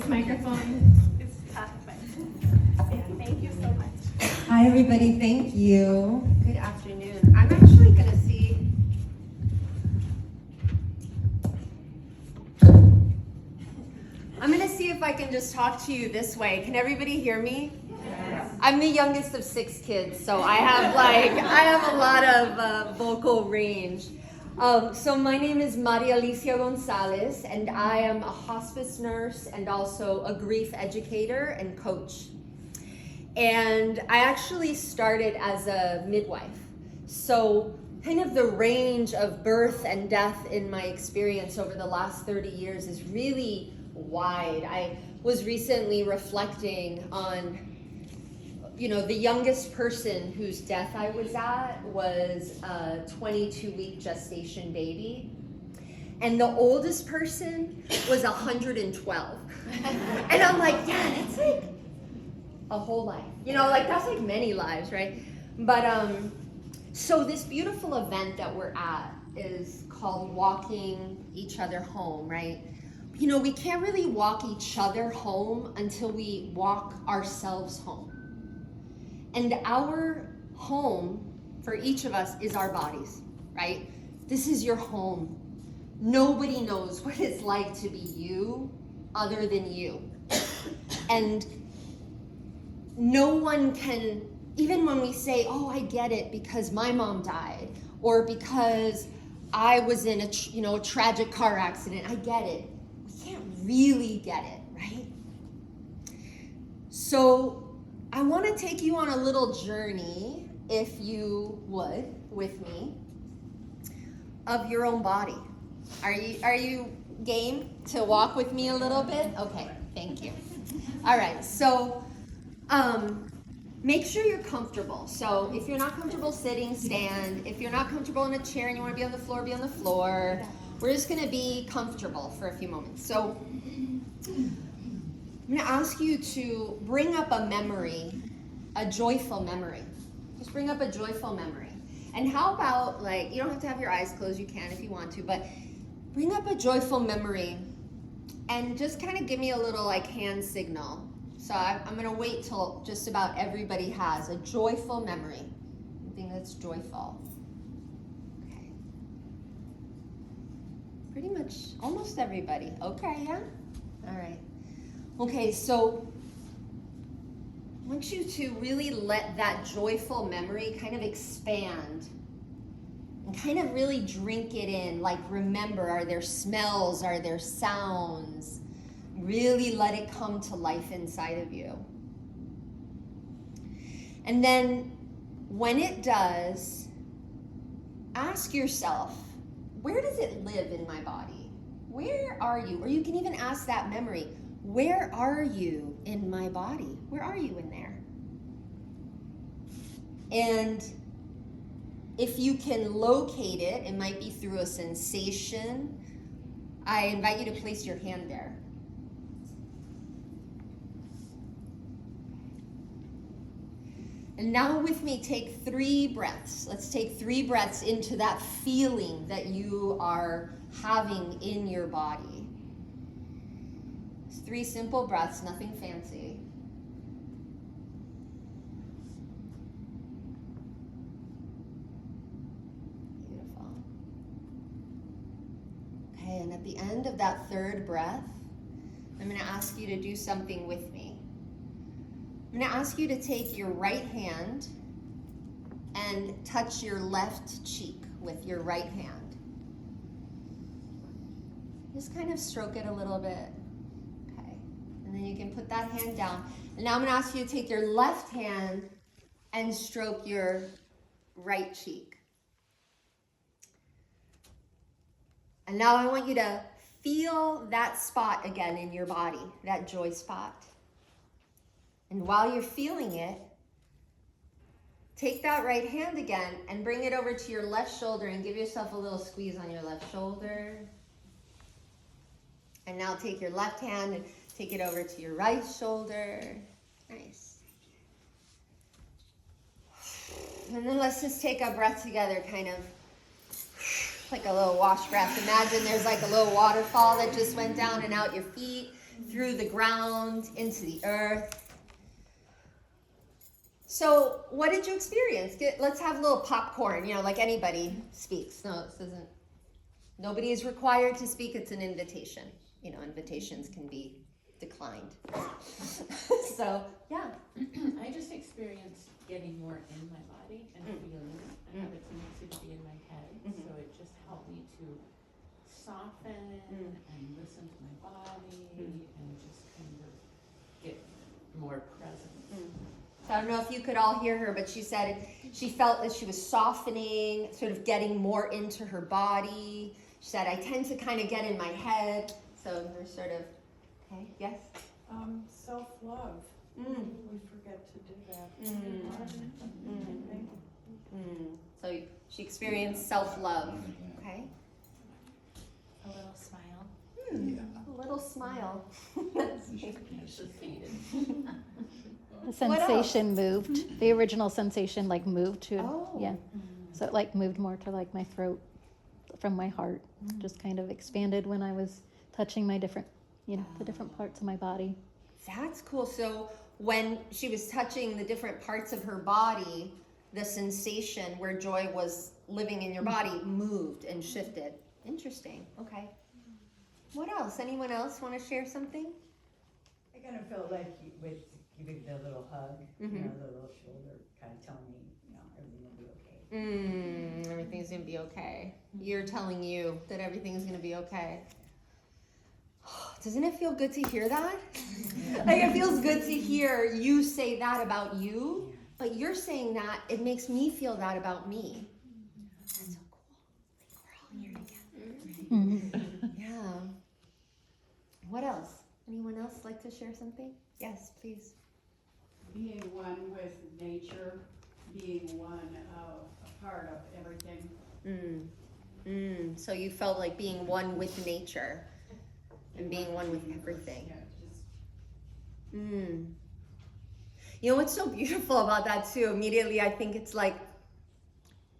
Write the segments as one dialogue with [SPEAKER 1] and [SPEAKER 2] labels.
[SPEAKER 1] microphone is perfect. Yeah, thank you so much.
[SPEAKER 2] Hi, everybody. Thank you.
[SPEAKER 3] Good afternoon. I'm actually going to see. I'm going to see if I can just talk to you this way. Can everybody hear me? Yes. I'm the youngest of 6 kids, so I have a lot of vocal range. So my name is Maria Alicia Gonzalez, and I am a hospice nurse and also a grief educator and coach. And I actually started as a midwife. So kind of the range of birth and death in my experience over the last 30 years is really wide. I was recently reflecting on, the youngest person whose death I was at was a 22-week gestation baby. And the oldest person was 112. And I'm like, yeah, that's like a whole life. That's like many lives, right? But so this beautiful event that we're at is called Walking Each Other Home, right? We can't really walk each other home until we walk ourselves home. And our home for each of us is our bodies, right? This is your home. Nobody knows what it's like to be you other than you. And no one can, even when we say, oh, I get it because my mom died, or because I was in a tragic car accident, I get it. We can't really get it, right? So I want to take you on a little journey, if you would, with me, of your own body. Are you game to walk with me a little bit? Okay, thank you. All right, so make sure you're comfortable. So if you're not comfortable sitting, stand. If you're not comfortable in a chair and you want to be on the floor, be on the floor. We're just going to be comfortable for a few moments. So I'm going to ask you to bring up a memory, a joyful memory. Just bring up a joyful memory. And how about, you don't have to have your eyes closed, you can if you want to, but bring up a joyful memory and just kind of give me a little hand signal. So I'm going to wait till just about everybody has a joyful memory. Something that's joyful. Okay. Pretty much almost everybody. Okay, yeah? All right. Okay, so I want you to really let that joyful memory kind of expand and kind of really drink it in. Remember, are there smells? Are there sounds? Really let it come to life inside of you. And then when it does, ask yourself, where does it live in my body? Where are you? Or you can even ask that memory, where are you in my body? Where are you in there? And if you can locate it, it might be through a sensation. I invite you to place your hand there. And now with me, take 3 breaths. Let's take 3 breaths into that feeling that you are having in your body. 3 simple breaths, nothing fancy. Beautiful. Okay, and at the end of that 3rd breath, I'm going to ask you to do something with me. I'm going to ask you to take your right hand and touch your left cheek with your right hand. Just kind of stroke it a little bit. And then you can put that hand down. And now I'm going to ask you to take your left hand and stroke your right cheek. And now I want you to feel that spot again in your body, that joy spot. And while you're feeling it, take that right hand again and bring it over to your left shoulder and give yourself a little squeeze on your left shoulder. And now take your left hand and take it over to your right shoulder. Nice. And then let's just take a breath together, kind of like a little wash breath. Imagine there's like a little waterfall that just went down and out your feet. through the ground, into the earth. So what did you experience? Let's have a little popcorn, like anybody speaks. No, this isn't, nobody is required to speak, it's an invitation. Invitations can be declined. So, yeah.
[SPEAKER 4] I just experienced getting more in my body and feeling it. I have a tendency to be in my head, so it just helped me to soften and listen to my body and just kind of get more present.
[SPEAKER 3] So I don't know if you could all hear her, but she said she felt that she was softening, sort of getting more into her body. She said, I tend to kind of get in my head. So we're sort of, okay, yes?
[SPEAKER 5] Self-love. We forget to do that.
[SPEAKER 3] So she experienced self-love, okay?
[SPEAKER 1] A little smile.
[SPEAKER 3] A little smile.
[SPEAKER 6] The sensation moved. The original sensation moved to, yeah. So it moved more to my throat from my heart. Just kind of expanded when I was touching my different, the different parts of my body.
[SPEAKER 3] That's cool. So when she was touching the different parts of her body, the sensation where joy was living in your body moved and shifted. Interesting. Okay. What else? Anyone else want to share something?
[SPEAKER 7] I kind of felt like with giving the little hug, the little shoulder, kind of telling me, everything will be okay.
[SPEAKER 3] Everything's gonna be okay. You're telling you that everything's gonna be okay. Doesn't it feel good to hear that? It feels good to hear you say that about you, but you're saying that it makes me feel that about me. That's so cool. We're all here together. Yeah. What else? Anyone else like to share something? Yes, please.
[SPEAKER 5] Being one with nature, being a part of everything.
[SPEAKER 3] So you felt like being one with nature and being one with everything. What's so beautiful about that too, immediately I think it's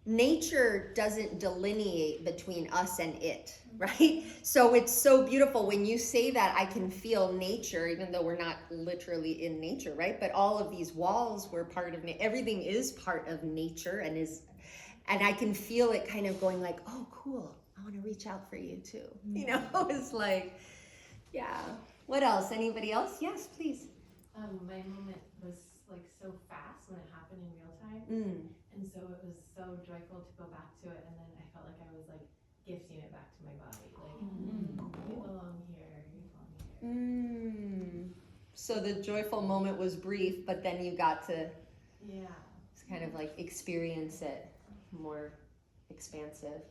[SPEAKER 3] nature doesn't delineate between us and it, right? So it's so beautiful when you say that. I can feel nature, even though we're not literally in nature, right? But all of these walls were part of everything is part of nature, and I can feel it kind of going oh, cool, I want to reach out for you too. It's yeah. What else? Anybody else? Yes, please.
[SPEAKER 8] My moment was so fast when it happened in real time, and so it was so joyful to go back to it, and then I felt like I was gifting it back to my body, you belong here, you belong here.
[SPEAKER 3] So the joyful moment was brief, but then you got to kind of experience it more expansive.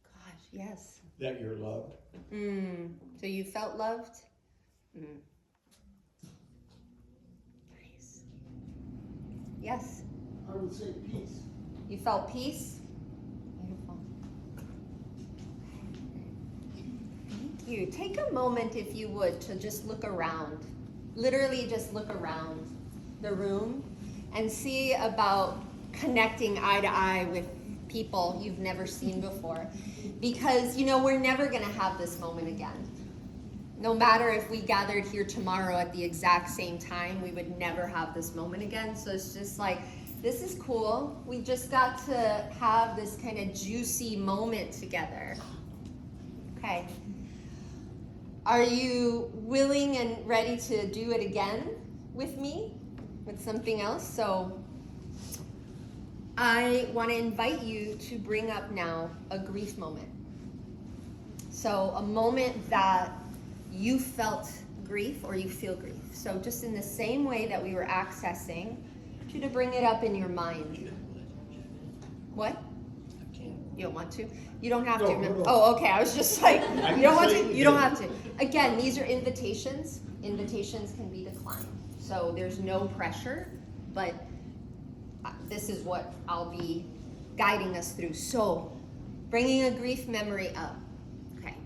[SPEAKER 3] Gosh, yes.
[SPEAKER 9] That you're loved.
[SPEAKER 3] So you felt loved? Nice. Yes?
[SPEAKER 9] I would say peace.
[SPEAKER 3] You felt peace? Beautiful. Thank you. Take a moment, if you would, to just look around. Literally just look around the room and see about connecting eye to eye with people you've never seen before. Because, we're never going to have this moment again. No matter if we gathered here tomorrow at the exact same time, we would never have this moment again. So it's just this is cool. We just got to have this kind of juicy moment together. Okay. Are you willing and ready to do it again with me? With something else? So I want to invite you to bring up now a grief moment. So a moment that you felt grief or you feel grief. So just in the same way that we were accessing, to bring it up in your mind. What? You don't want to? You don't have to.
[SPEAKER 9] No.
[SPEAKER 3] Oh, okay. I was just you don't want to? You don't have to. Again, these are invitations. Invitations can be declined. So there's no pressure, but this is what I'll be guiding us through. So bringing a grief memory up. Okay.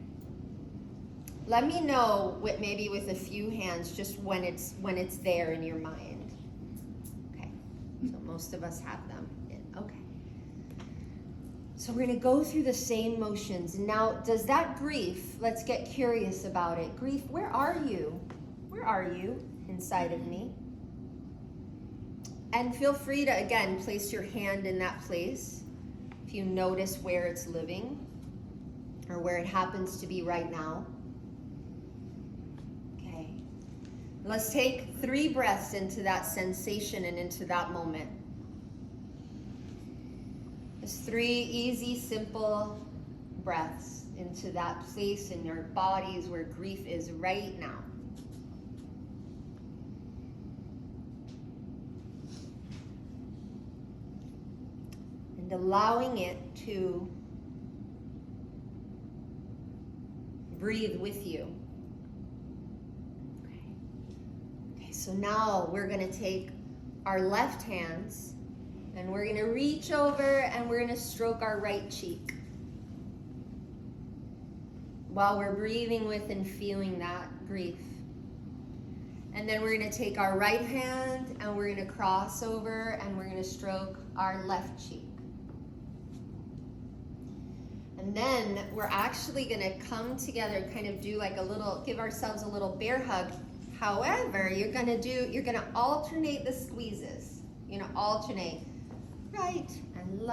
[SPEAKER 3] Let me know maybe with a few hands just when it's there in your mind. Okay. So most of us have them. Okay. So we're going to go through the same motions. Now, does that grief, let's get curious about it. Grief, where are you? Where are you inside of me? And feel free to, again, place your hand in that place if you notice where it's living or where it happens to be right now. Okay. Let's take 3 breaths into that sensation and into that moment. Just 3 easy, simple breaths into that place in your bodies where grief is right now. And allowing it to breathe with you. Okay, so now we're going to take our left hands and we're going to reach over and we're going to stroke our right cheek while we're breathing with and feeling that grief. And then we're going to take our right hand and we're going to cross over and we're going to stroke our left cheek. And then we're actually going to come together, kind of do like a little, give ourselves a little bear hug. However, you're going to alternate the squeezes. You're going to alternate right and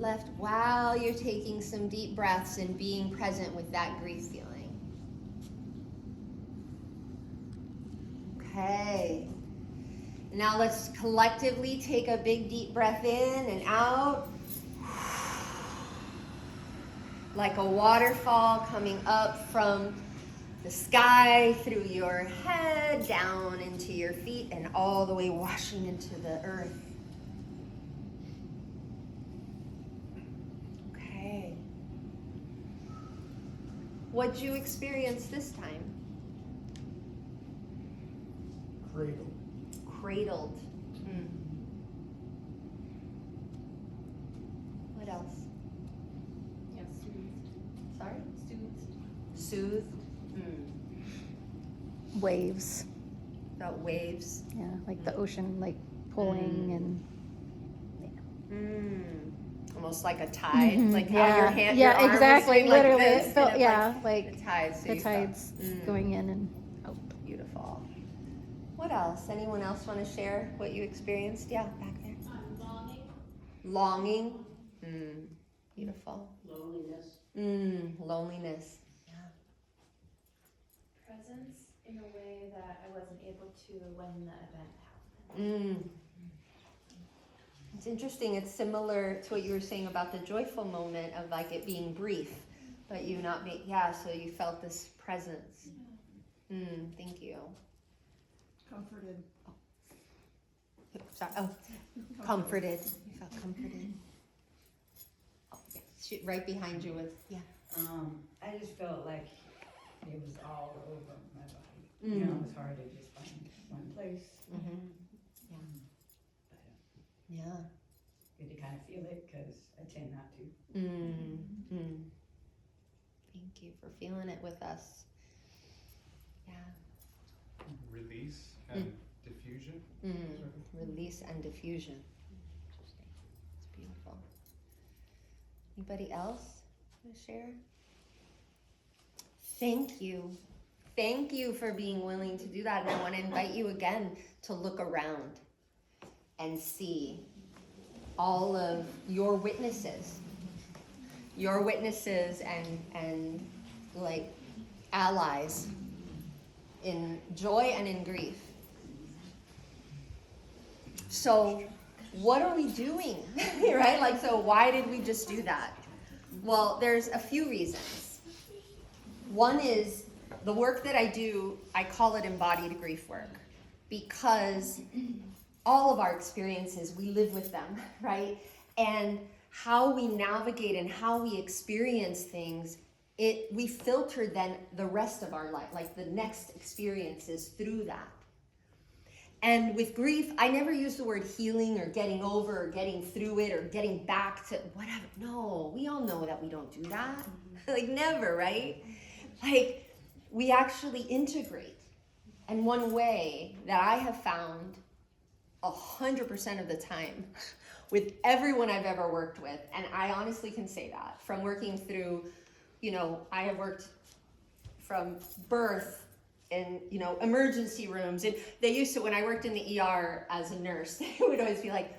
[SPEAKER 3] left while you're taking some deep breaths and being present with that grief feeling. Okay. Now let's collectively take a big deep breath in and out. Like a waterfall coming up from the sky through your head, down into your feet, and all the way washing into the earth. Okay. What'd you experience this time?
[SPEAKER 9] Cradle.
[SPEAKER 3] Cradled. What else? Sorry? Soothed.
[SPEAKER 6] Waves.
[SPEAKER 3] About waves.
[SPEAKER 6] Yeah, like the ocean, like pulling
[SPEAKER 3] Almost like a tide,
[SPEAKER 6] Mhm,
[SPEAKER 3] like how
[SPEAKER 6] yeah.
[SPEAKER 3] your hand,
[SPEAKER 6] Yeah,
[SPEAKER 3] your arm
[SPEAKER 6] exactly,
[SPEAKER 3] was like
[SPEAKER 6] literally,
[SPEAKER 3] this,
[SPEAKER 6] it felt-
[SPEAKER 3] kind of
[SPEAKER 6] yeah,
[SPEAKER 3] like
[SPEAKER 6] like
[SPEAKER 3] the tides. So
[SPEAKER 6] the
[SPEAKER 3] you felt-
[SPEAKER 6] tides going in and out.
[SPEAKER 3] Beautiful. What else? Anyone else want to share what you experienced? Yeah, back there. Longing. Beautiful. Loneliness.
[SPEAKER 8] Presence in a way that I wasn't able to when the event happened.
[SPEAKER 3] It's interesting. It's similar to what you were saying about the joyful moment of like it being brief, but you not being, so you felt this presence. Thank you.
[SPEAKER 5] Comforted.
[SPEAKER 3] Sorry. Oh, comforted. You felt comforted. Oh, yeah. Shoot, right behind you was,
[SPEAKER 7] I just felt like it was all over my body. You know, it was hard to just find one place.
[SPEAKER 3] Yeah.
[SPEAKER 7] Good to kind of feel it because I tend not to.
[SPEAKER 3] Thank you for feeling it with us. Yeah.
[SPEAKER 10] Release and diffusion.
[SPEAKER 3] Release and diffusion. Interesting. It's beautiful. Anybody else want to share? Thank you. Thank you for being willing to do that. And I want to invite you again to look around and see all of your witnesses and like allies in joy and in grief. So what are we doing? Right? Like, so why did we just do that? Well, there's a few reasons. One is the work that I do, I call it embodied grief work, because all of our experiences, we live with them, right? And how we navigate and how we experience things, we filter then the rest of our life, like the next experiences through that. And with grief, I never use the word healing or getting over or getting through it or getting back to whatever. No, we all know that we don't do that. Like never, right? Like we actually integrate. And one way that I have found 100% of the time with everyone I've ever worked with. And I honestly can say that from working through, I have worked from birth in, emergency rooms. And they used to, when I worked in the ER as a nurse, they would always be like,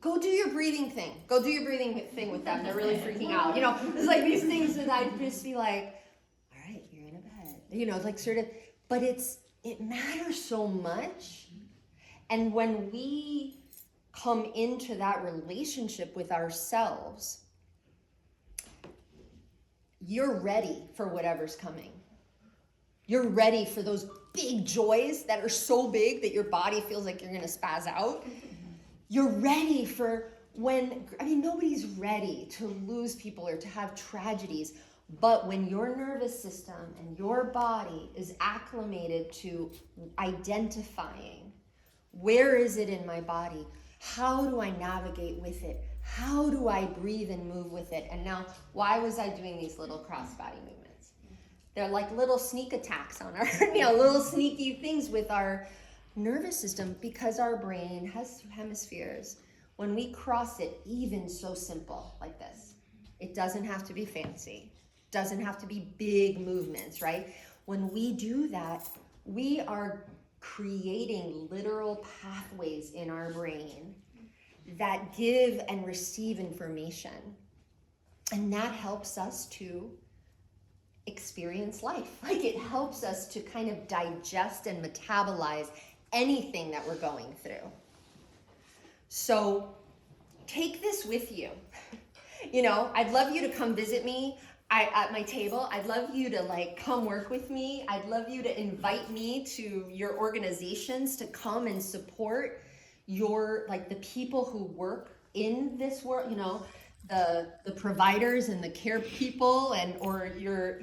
[SPEAKER 3] go do your breathing thing. Go do your breathing thing with them. They're really freaking out. It's like these things that I'd just be like, all right, you're in a bed. Like sort of, but it matters so much. And when we come into that relationship with ourselves, you're ready for whatever's coming. You're ready for those big joys that are so big that your body feels like you're going to spaz out. You're ready for nobody's ready to lose people or to have tragedies. But when your nervous system and your body is acclimated to identifying, where is it in my body? How do I navigate with it? How do I breathe and move with it? And now, why was I doing these little cross-body movements? They're like little sneak attacks on our, little sneaky things with our nervous system, because our brain has hemispheres. When we cross it, even so simple like this, it doesn't have to be fancy, doesn't have to be big movements, right? When we do that, we are creating literal pathways in our brain that give and receive information. And that helps us to experience life. Like, it helps us to kind of digest and metabolize anything that we're going through. So take this with you. I'd love you to come visit me at my table. I'd love you to come work with me. I'd love you to invite me to your organizations to come and support the people who work in this world, the providers and the care people, or your,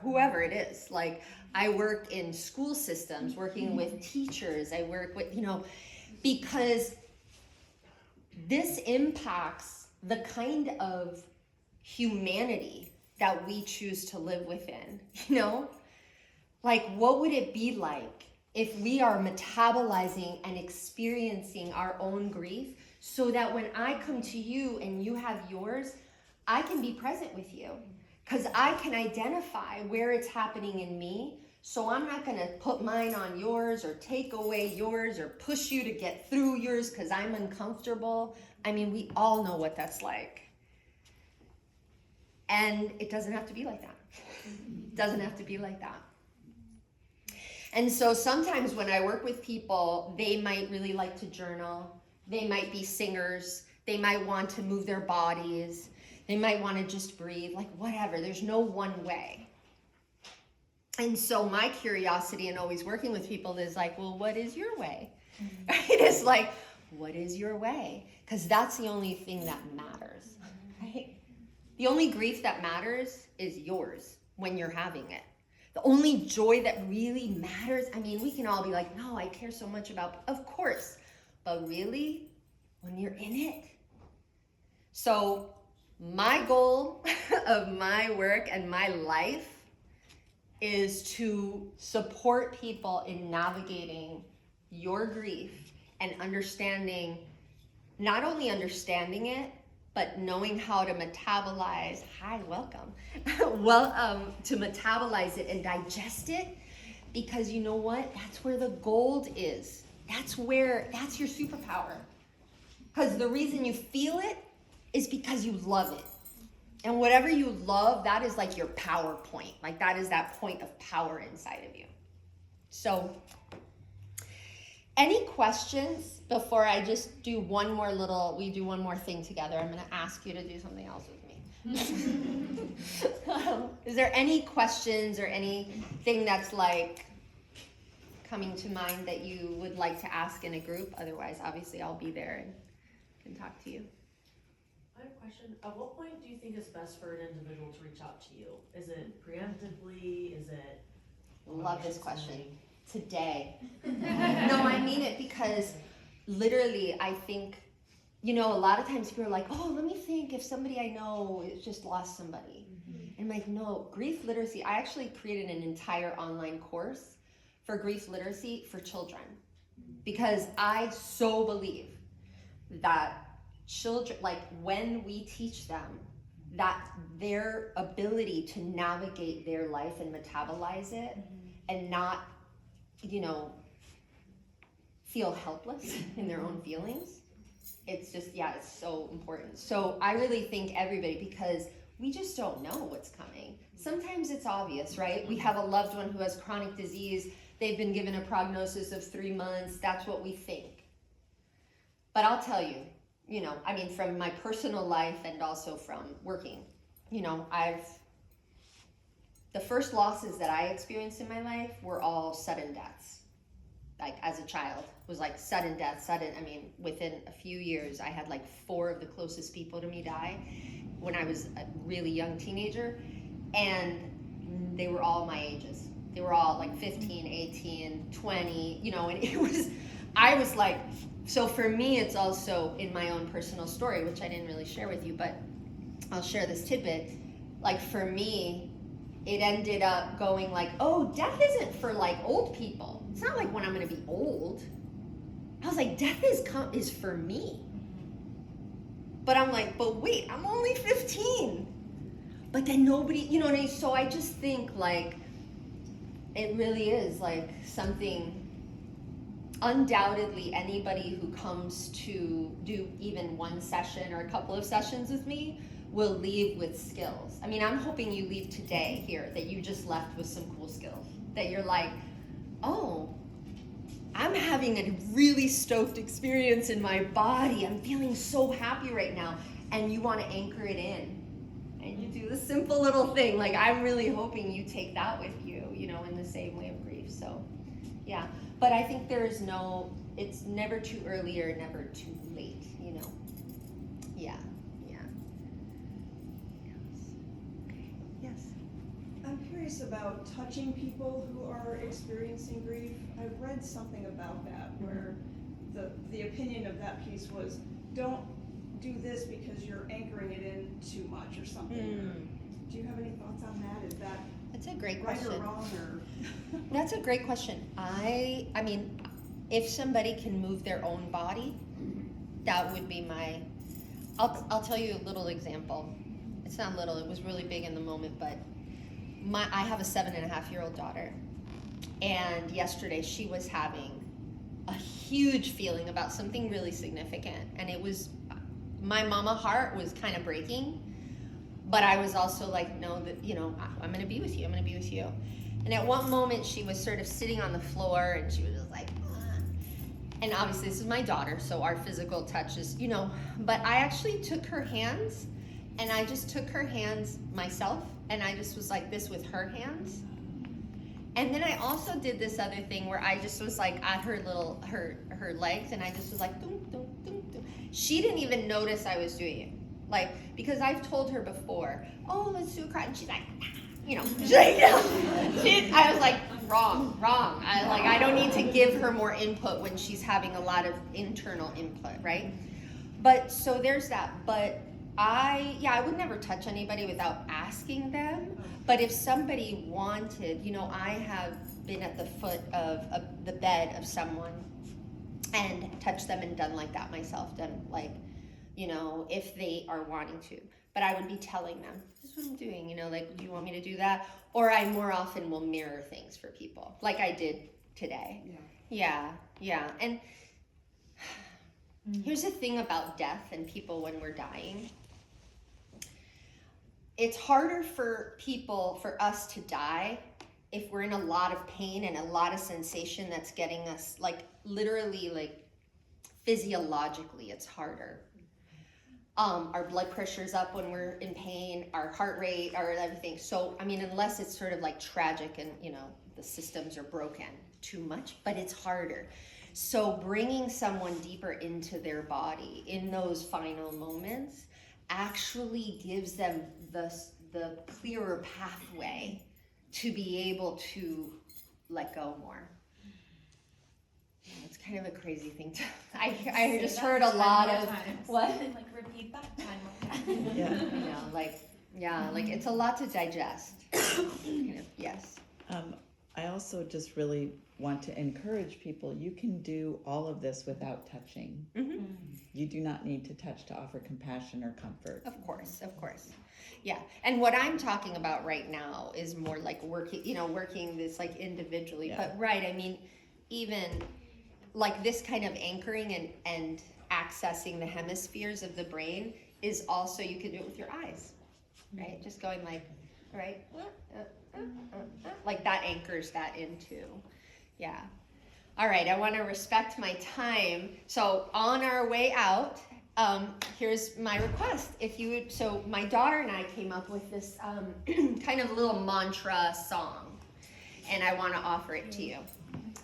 [SPEAKER 3] whoever it is. I work in school systems, working with teachers. I work with, because this impacts the kind of humanity that we choose to live within, what would it be like if we are metabolizing and experiencing our own grief, so that when I come to you and you have yours, I can be present with you, because I can identify where it's happening in me. So I'm not going to put mine on yours or take away yours or push you to get through yours because I'm uncomfortable. We all know what that's like. And it doesn't have to be like that. It doesn't have to be like that. And so sometimes when I work with people, they might really like to journal. They might be singers. They might want to move their bodies. They might want to just breathe, whatever. There's no one way. And so my curiosity in always working with people is well, what is your way? It is what is your way? Because that's the only thing that matters, right? The only grief that matters is yours when you're having it. The only joy that really matters, we can all be no, I care so much about, of course, but really, when you're in it. So my goal of my work and my life is to support people in navigating your grief and understanding, not only understanding it, but knowing how to metabolize, to metabolize it and digest it, because you know what? That's where the gold is. That's your superpower. Because the reason you feel it is because you love it. And whatever you love, that is your power point. That is that point of power inside of you. So, any questions before I just do one more thing together? I'm going to ask you to do something else with me. Is there any questions or anything that's coming to mind that you would like to ask in a group? Otherwise, obviously, I'll be there and can talk to you.
[SPEAKER 11] I have a question. At what point do you think it's best for an individual to reach out to you? Is it preemptively? Is it?
[SPEAKER 3] Love this question. Today. No, I mean it, because literally I think, a lot of times people are let me think if somebody I know just lost somebody. And I'm no, grief literacy. I actually created an entire online course for grief literacy for children, because I so believe that children, like when we teach them that their ability to navigate their life and metabolize it and not, you know, feel helpless in their own feelings, it's just, yeah, it's so important. So I really think everybody, because we just don't know what's coming. Sometimes it's obvious, right? We have a loved one who has chronic disease. They've been given a prognosis of 3 months. That's what we think. But I'll tell you, you know, I mean, from my personal life and also from working, you know, the first losses that I experienced in my life were all sudden deaths. Like as a child, was like sudden death, I mean, within a few years, I had like 4 of the closest people to me die when I was a really young teenager. And they were all my ages. They were all like 15, 18, 20, you know, and I was like, so for me, it's also in my own personal story, which I didn't really share with you, but I'll share this tidbit. Like for me, it ended up going like, oh, death isn't for like old people. It's not like when I'm gonna be old. I was like, death is for me. But I'm like, but wait, I'm only 15. But then nobody, you know what I mean? So I just think like, it really is like something, undoubtedly anybody who comes to do even one session or a couple of sessions with me will leave with skills. I mean, I'm hoping you leave today here, that you just left with some cool skills. That you're like, oh, I'm having a really stoked experience in my body. I'm feeling so happy right now. And you want to anchor it in. And you do the simple little thing. Like, I'm really hoping you take that with you, you know, in the same way of grief. So, yeah. But I think it's never too early or never too late, you know. Yeah. Yes.
[SPEAKER 5] I'm curious about touching people who are experiencing grief. I've read something about that where the opinion of that piece was, don't do this because you're anchoring it in too much or something. Do you have any thoughts on that? Is that
[SPEAKER 3] That's a great
[SPEAKER 5] right
[SPEAKER 3] question.
[SPEAKER 5] or wrong? Or
[SPEAKER 3] That's a great question. I mean, if somebody can move their own body, that would be I'll tell you a little example. It's not little, it was really big in the moment, but I have a 7.5-year-old daughter, and yesterday she was having a huge feeling about something really significant, and it was, my mama heart was kind of breaking, but I was also like, no, that, you know, I'm gonna be with you, And at one moment she was sort of sitting on the floor and she was just like, and obviously this is my daughter, so our physical touch is, you know, but I actually took her hands, and I just took her hands myself, and I just was like this with her hands. And then I also did this other thing where I just was like at her legs, and I just was like, doom, doom, doom, doom. She didn't even notice I was doing it. Like, because I've told her before, oh, let's do a cry, and she's like, you know, she's like, I was like, wrong. I don't need to give her more input when she's having a lot of internal input, right? But so there's that. But I would never touch anybody without asking them. But if somebody wanted, you know, I have been at the foot of the bed of someone and touched them and done like that myself, done like, you know, if they are wanting to. But I would be telling them, this is what I'm doing, you know, like, do you want me to do that? Or I more often will mirror things for people, like I did today. Yeah. And here's the thing about death and people when we're dying. It's harder for us to die if we're in a lot of pain and a lot of sensation that's getting us, like, literally, like, physiologically, it's harder. Our blood pressure's up when we're in pain, our heart rate, our everything. So, I mean, unless it's sort of like tragic and, you know, the systems are broken too much, but it's harder. So bringing someone deeper into their body in those final moments actually gives them the clearer pathway to be able to let go more. It's kind of a crazy thing to, I just heard a lot of, what?
[SPEAKER 1] Like repeat that time.
[SPEAKER 3] Like it's a lot to digest. Kind of, yes.
[SPEAKER 12] I also just really want to encourage people, you can do all of this without touching. you do not need to touch to offer compassion or comfort.
[SPEAKER 3] Of course, of course. Yeah. And what I'm talking about right now is more like working this like individually.
[SPEAKER 12] Yeah.
[SPEAKER 3] But right, I mean, even like this kind of anchoring and accessing the hemispheres of the brain is also, you can do it with your eyes, right? Just going like, right? Like that anchors that into, yeah. All right, I want to respect my time. So on our way out, here's my request. If you would, so my daughter and I came up with this kind of little mantra song, and I want to offer it to you.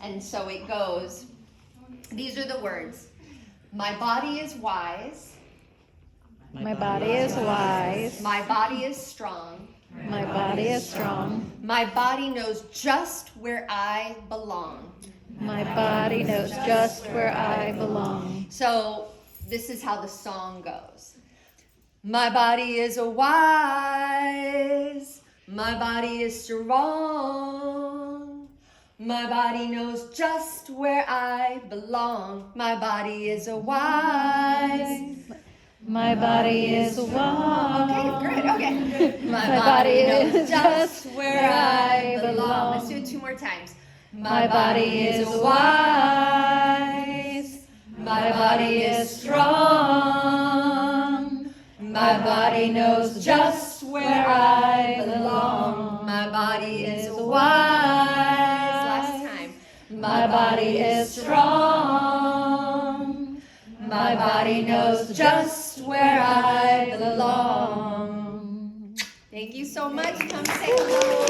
[SPEAKER 3] And so it goes, these are the words. My body is wise.
[SPEAKER 6] My body is wise.
[SPEAKER 3] My body is strong.
[SPEAKER 6] My body is strong.
[SPEAKER 3] My body knows just where I belong.
[SPEAKER 6] My body knows just where I belong.
[SPEAKER 3] So this is how the song goes. My body is wise. My body is strong. My body knows just where I belong. My body is wise.
[SPEAKER 6] My body is wise.
[SPEAKER 3] Okay, good, okay. My
[SPEAKER 6] My
[SPEAKER 3] body
[SPEAKER 6] body
[SPEAKER 3] knows
[SPEAKER 6] is
[SPEAKER 3] just where I belong.
[SPEAKER 6] belong.
[SPEAKER 3] Let's do it 2 more times.
[SPEAKER 6] My body is wise. My body is strong. My body knows just where I belong.
[SPEAKER 3] My body is wise. Last time.
[SPEAKER 6] My body is strong. My body knows just where I belong.
[SPEAKER 3] Thank you so much. Come say hello.